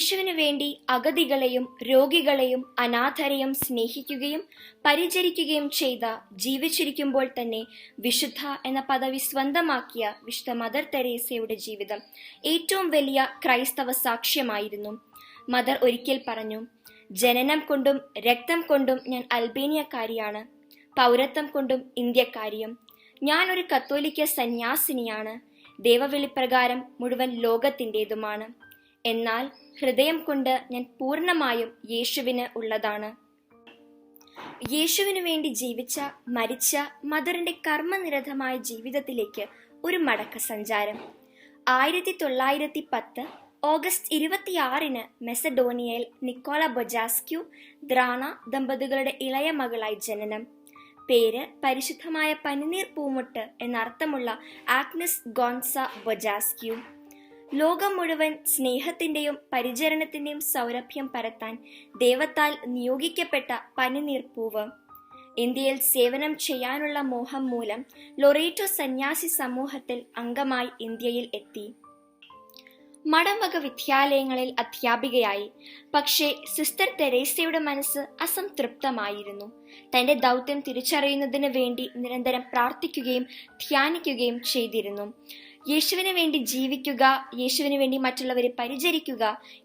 യേശുവിനു വേണ്ടി അഗതികളെയും രോഗികളെയും അനാഥരെയും സ്നേഹിക്കുകയും പരിചരിക്കുകയും ചെയ്ത, ജീവിച്ചിരിക്കുമ്പോൾ തന്നെ വിശുദ്ധ എന്ന പദവി സ്വന്തമാക്കിയ വിശുദ്ധ മദർ തെരേസയുടെ ജീവിതം ഏറ്റവും വലിയ ക്രൈസ്തവ സാക്ഷ്യമായിരുന്നു. മദർ ഒരിക്കൽ പറഞ്ഞു, ജനനം കൊണ്ടും രക്തം കൊണ്ടും ഞാൻ അൽബേനിയക്കാരിയാണ്, പൗരത്വം കൊണ്ടും ഇന്ത്യക്കാരിയും. ഞാൻ ഒരു കത്തോലിക്ക സന്യാസിനിയാണ്, ദൈവവിളിപ്രകാരം മുഴുവൻ ലോകത്തിൻ്റെതുമാണ്. എന്നാൽ ഹൃദയം കൊണ്ട് ഞാൻ പൂർണ്ണമായും യേശുവിന് ഉള്ളതാണ്. യേശുവിനു വേണ്ടി ജീവിച്ച, മരിച്ച മദറിന്റെ കർമ്മനിരതമായ ജീവിതത്തിലേക്ക് ഒരു മടക്ക സഞ്ചാരം. 1910 ഓഗസ്റ്റ് 26 മെസഡോണിയയിൽ നിക്കോള ബൊജാസ്ക്യു ദ്രാണ ദമ്പതികളുടെ ഇളയ മകളായി ജനനം. പേര് പരിശുദ്ധമായ പനിനീർ പൂമുട്ട് എന്നർത്ഥമുള്ള ആഗ്നസ് ഗോൺസ ബൊജാസ്ക്യു. ലോകം മുഴുവൻ സ്നേഹത്തിന്റെയും പരിചരണത്തിന്റെയും സൗരഭ്യം പരത്താൻ ദൈവത്താൽ നിയോഗിക്കപ്പെട്ട പനിനീർ പൂവ്. ഇന്ത്യയിൽ സേവനം ചെയ്യാനുള്ള മോഹം മൂലം ലൊറേറ്റോ സന്യാസി സമൂഹത്തിൽ അംഗമായി ഇന്ത്യയിൽ എത്തി. മഠംവക വിദ്യാലയങ്ങളിൽ അധ്യാപികയായി. പക്ഷേ സിസ്റ്റർ തെരേസയുടെ മനസ്സ് അസംതൃപ്തമായിരുന്നു. തന്റെ ദൗത്യം തിരിച്ചറിയുന്നതിന് വേണ്ടി നിരന്തരം പ്രാർത്ഥിക്കുകയും ധ്യാനിക്കുകയും ചെയ്തിരുന്നു. യേശുവിന് വേണ്ടി ജീവിക്കുക, യേശുവിന് വേണ്ടി മറ്റുള്ളവരെ പരിചരിക്കുക,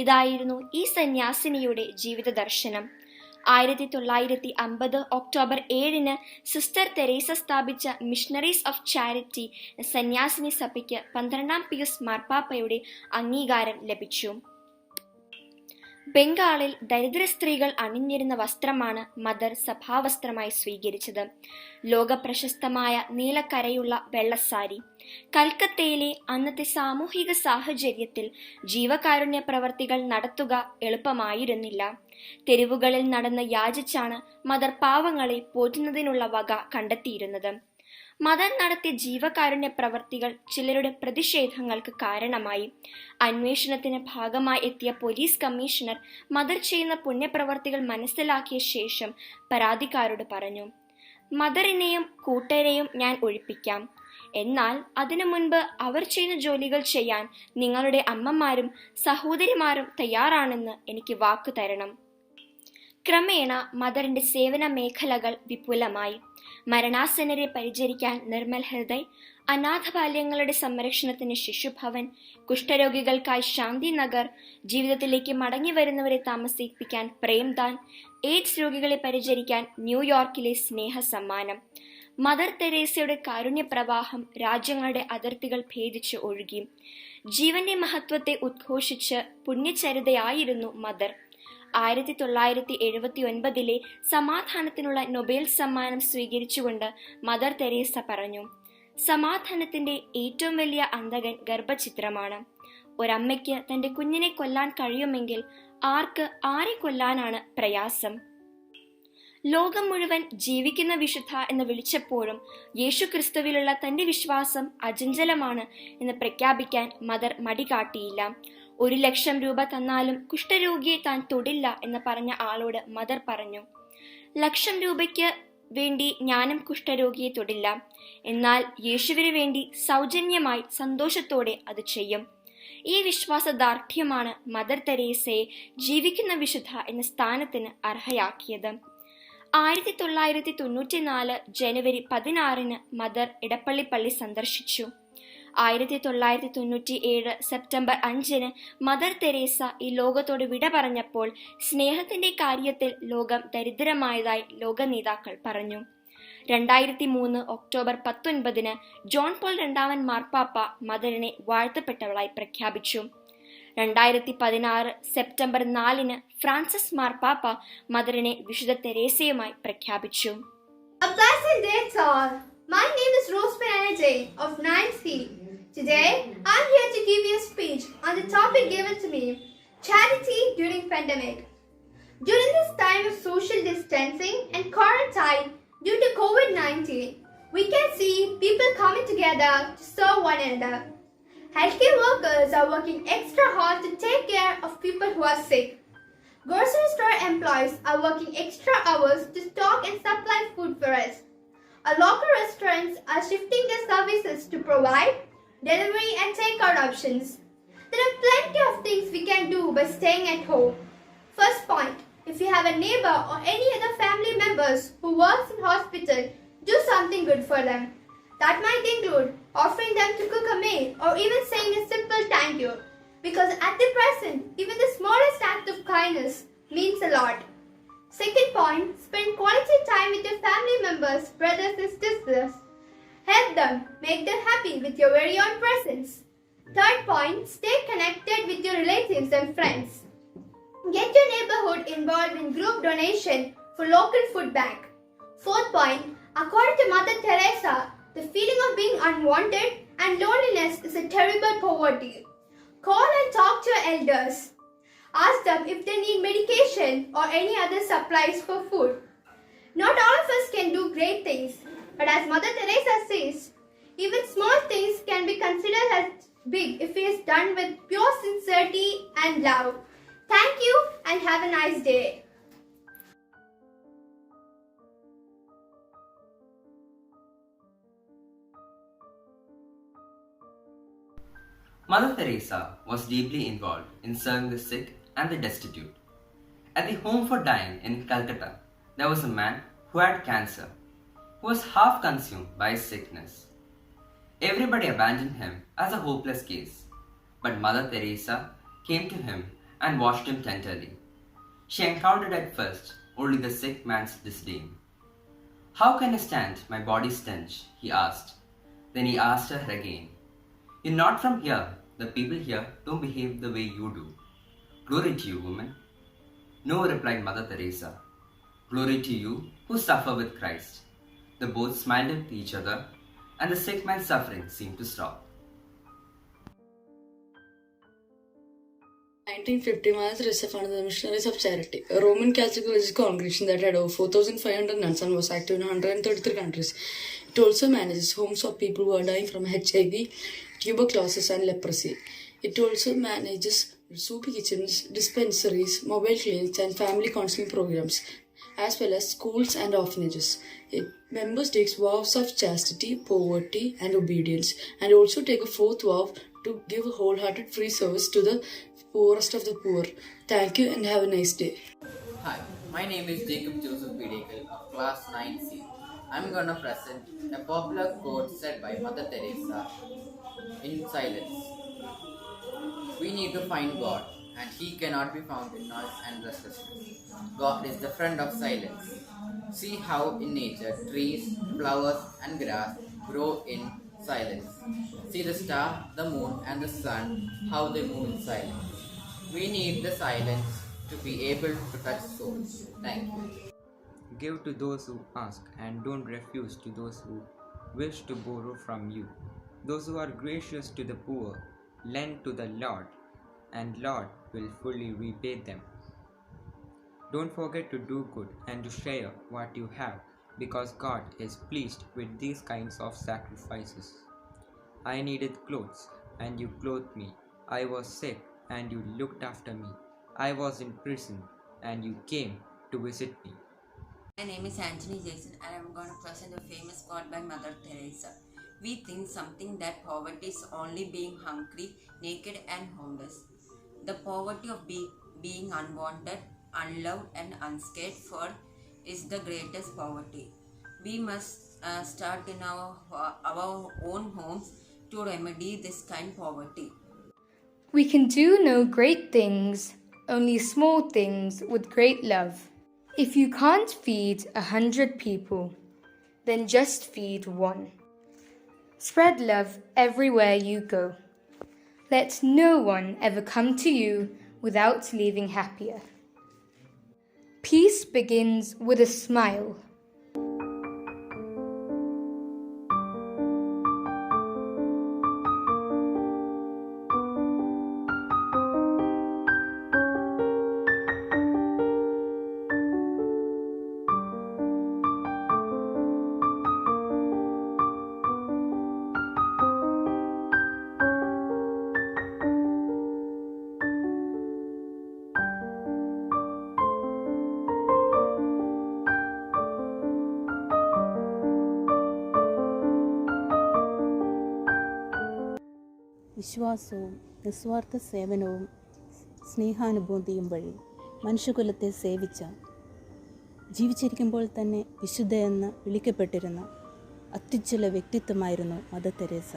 ഇതായിരുന്നു ഈ സന്യാസിനിയുടെ ജീവിത ദർശനം. 1950 ഒക്ടോബർ 7 സിസ്റ്റർ തെരേസ സ്ഥാപിച്ച മിഷണറീസ് ഓഫ് ചാരിറ്റി സന്യാസിനി സഭയ്ക്ക് 12ാം പിയൂസ് മാർപ്പാപ്പയുടെ അംഗീകാരം ലഭിച്ചു. ബംഗാളിൽ ദരിദ്ര സ്ത്രീകൾ അണിഞ്ഞിരുന്ന വസ്ത്രമാണ് മദർ സഭാവസ്ത്രമായി സ്വീകരിച്ചത്. ലോകപ്രശസ്തമായ നീലക്കരയുള്ള വെള്ളസാരി. കൽക്കത്തയിലെ അന്നത്തെ സാമൂഹിക സാഹചര്യത്തിൽ ജീവകാരുണ്യ പ്രവർത്തികൾ നടത്തുക എളുപ്പമായിരുന്നില്ല. തെരുവുകളിൽ നടന്ന് യാചിച്ചാണ് മദർ പാവങ്ങളെ പോറ്റുന്നതിനുള്ള വക കണ്ടെത്തിയിരുന്നത്. മദർ നടത്തിയ ജീവകാരുണ്യ പ്രവർത്തികൾ ചിലരുടെ പ്രതിഷേധങ്ങൾക്ക് കാരണമായി. അന്വേഷണത്തിന് ഭാഗമായി എത്തിയ പോലീസ് കമ്മീഷണർ മദർ ചെയ്യുന്ന പുണ്യപ്രവർത്തികൾ മനസ്സിലാക്കിയ ശേഷം പരാതിക്കാരോട് പറഞ്ഞു, മദറിനെയും കൂട്ടരെയും ഞാൻ ഒഴിപ്പിക്കാം. എന്നാൽ അതിനു മുൻപ് അവർ ചെയ്യുന്ന ജോലികൾ ചെയ്യാൻ നിങ്ങളുടെ അമ്മമാരും സഹോദരിമാരും തയ്യാറാണെന്ന് എനിക്ക് വാക്കു തരണം. ക്രമേണ മദറിന്റെ സേവന മേഖലകൾ വിപുലമായി. മരണാസന്നരെ പരിചരിക്കാൻ നിർമ്മൽ ഹൃദയ്, അനാഥ ബാല്യങ്ങളുടെ സംരക്ഷണത്തിന് ശിശുഭവൻ, കുഷ്ഠരോഗികൾക്കായി ശാന്തി നഗർ, ജീവിതത്തിലേക്ക് മടങ്ങി വരുന്നവരെ താമസിപ്പിക്കാൻ പ്രേംദാൻ, എയ്ഡ്സ് രോഗികളെ പരിചരിക്കാൻ ന്യൂയോർക്കിലെ സ്നേഹ സമ്മാനം. മദർ തെരേസയുടെ കാരുണ്യ പ്രവാഹം രാജ്യങ്ങളുടെ അതിർത്തികൾ ഭേദിച്ച് ഒഴുകി. ജീവന്റെ മഹത്വത്തെ ഉദ്ഘോഷിച്ച് പുണ്യചരിതയായിരുന്നു മദർ. 1979 സമാധാനത്തിനുള്ള നൊബേൽ സമ്മാനം സ്വീകരിച്ചുകൊണ്ട് മദർ തെരേസ പറഞ്ഞു, സമാധാനത്തിന്റെ ഏറ്റവും വലിയ അന്തകൻ ഗർഭഛിദ്രമാണ്. ഒരമ്മയ്ക്ക് തന്റെ കുഞ്ഞിനെ കൊല്ലാൻ കഴിയുമെങ്കിൽ ആർക്ക് ആരെ കൊല്ലാനാണ് പ്രയാസം? ലോകം മുഴുവൻ ജീവിക്കുന്ന വിശുദ്ധ എന്ന് വിളിച്ചപ്പോഴും യേശു ക്രിസ്തുവിലുള്ള തന്റെ വിശ്വാസം അചഞ്ചലമാണ് എന്ന് പ്രഖ്യാപിക്കാൻ മദർ മടികാട്ടിയില്ല. 1,00,000 രൂപ തന്നാലും കുഷ്ഠരോഗിയെ താൻ തൊടില്ല എന്ന് പറഞ്ഞ ആളോട് മദർ പറഞ്ഞു, 1,00,000 രൂപയ്ക്ക് വേണ്ടി ഞാനും കുഷ്ഠരോഗിയെ തൊടില്ല. എന്നാൽ യേശുവിന് വേണ്ടി സൗജന്യമായി സന്തോഷത്തോടെ അത് ചെയ്യും. ഈ വിശ്വാസദാർഢ്യമാണ് മദർ തെരേസയെ ജീവിക്കുന്ന വിശുദ്ധ എന്ന സ്ഥാനത്തിന് അർഹയാക്കിയത്. 1994 ജനുവരി 16 മദർ ഇടപ്പള്ളി പള്ളി സന്ദർശിച്ചു. 1997 സെപ്റ്റംബർ 5 മദർ തെരേസ ഈ ലോകത്തോട് വിട പറഞ്ഞപ്പോൾ സ്നേഹത്തിന്റെ കാര്യത്തിൽ ലോകം ദരിദ്രമായതായി ലോക നേതാക്കൾ പറഞ്ഞു. 2003 ഒക്ടോബർ 19 ജോൺ പോൾ II മാർപ്പാപ്പ മദറിനെ വാഴ്ത്തപ്പെട്ടവളായി പ്രഖ്യാപിച്ചു. 2016 സെപ്റ്റംബർ 4 ഫ്രാൻസിസ് മാർപ്പാപ്പ മദറിനെ വിശുദ്ധ തെരേസയുമായി പ്രഖ്യാപിച്ചു. A pleasant day to all. My name is Rose Benedict of 9C. Today, I'm here to give you a speech on the topic given to me, charity during pandemic. During this time of social distancing and quarantine due to COVID-19, we can see people coming together to serve one another. Healthcare workers are working extra hard to take care of people who are sick. Grocery store employees are working extra hours to stock and supply food for us. Our local restaurants are shifting their services to provide delivery and takeout options. There are plenty of things we can do by staying at home. First point, if you have a neighbor or any other family members who works in hospital, do something good for them. That might include offering them to cook a meal or even saying a simple thank you. Because at the present, even the smallest act of kindness means a lot. Second point, spend quality time with your family members, brothers and sisters. Help them, make them happy with your very own presence. Third point, stay connected with your relatives and friends. Get your neighborhood involved in group donation for local food bank. Fourth point, according to Mother Teresa, the feeling of being unwanted and loneliness is a terrible poverty. Call and talk to your elders. Ask them if they need medication or any other supplies for food. Not all of us can do great things, but as Mother Teresa says, even small things can be considered as big if it is done with pure sincerity and love. Thank you and have a nice day. Mother Teresa was deeply involved in serving the sick and the destitute. At the Home for Dying in Calcutta, there was a man who had cancer, who was half consumed by his sickness. Everybody abandoned him as a hopeless case, but Mother Teresa came to him and washed him tenderly. She encountered at first only the sick man's disdain. "How can I stand my body's stench?" he asked. Then he asked her again, "You're not from here. The people here don't behave the way you do." "Glory to you, woman." "No," replied Mother Teresa. "Glory to you who suffer with Christ." They both smiled at each other, and the sick man's suffering seemed to stop. 1950, Mother Teresa founded the Missionaries of Charity, a Roman Catholic religious congregation that had over 4,500 nuns and was active in 133 countries. It also manages homes for people who are dying from HIV, tuberculosis, and leprosy. It also manages soup kitchens, dispensaries, mobile clinics, and family counseling programs, as well as schools and orphanages. Members take vows of chastity, poverty, and obedience, and also take a fourth vow to give a wholehearted free service to the poorest of the poor. Thank you and have a nice day. Hi, my name is Jacob Joseph Pidekel of class 9C. I'm gonna present a popular quote said by Mother Teresa in silence. We need to find God, and He cannot be found in noise and restlessness. God is the friend of silence. See how in nature trees, flowers, and grass grow in silence. See the star, the moon, and the sun, how they move in silence. We need the silence to be able to touch souls. Thank you. Give to those who ask, and don't refuse to those who wish to borrow from you. Those who are gracious to the poor, lend to the Lord, and Lord will fully repay them. Don't forget to do good and to share what you have, because God is pleased with these kinds of sacrifices. I needed clothes, and you clothed me. I was sick, and you looked after me. I was in prison, and you came to visit me. My name is Anthony Jason, and I'm going to present a famous quote by Mother Teresa. We think something that poverty is only being hungry, naked, and homeless. The poverty of being unwanted, unloved, and unscared for is the greatest poverty. We must start in our own homes to remedy this kind of poverty. We can do no great things, only small things with great love. If you can't feed 100 people, then just feed one. Spread love everywhere you go. Let no one ever come to you without leaving happier. Peace begins with a smile. വിശ്വാസവും നിസ്വാർത്ഥ സേവനവും സ്നേഹാനുഭൂതിയും വഴി മനുഷ്യകുലത്തെ സേവിച്ച, ജീവിച്ചിരിക്കുമ്പോൾ തന്നെ വിശുദ്ധ എന്ന് വിളിക്കപ്പെട്ടിരുന്ന അത്യുജ്വല വ്യക്തിത്വമായിരുന്നു mother Teresa.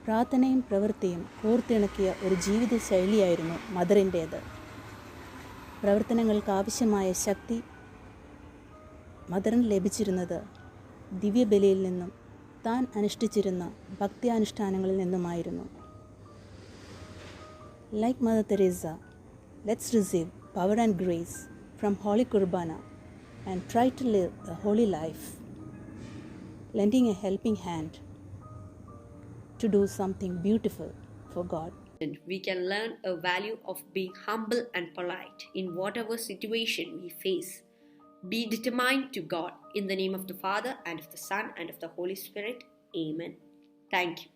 പ്രാർത്ഥനയും പ്രവൃത്തിയും കോർത്തിണക്കിയ ഒരു ജീവിത ശൈലിയായിരുന്നു മദറിൻ്റേത്. പ്രവർത്തനങ്ങൾക്ക് ആവശ്യമായ ശക്തി മദറിന് ലഭിച്ചിരുന്നത് ദിവ്യബലിയിൽ നിന്നും താൻ അനുഷ്ഠിച്ചിരുന്ന ഭക്തിയാനുഷ്ഠാനങ്ങളിൽ നിന്നുമായിരുന്നു. Like Mother Teresa, let's receive power and grace from Holy Kurbana and try to live a holy life, lending a helping hand to do something beautiful for God. We can learn a value of being humble and polite in whatever situation we face. Be determined to God. In the name of the Father, and of the Son, and of the Holy Spirit. Amen. Thank you.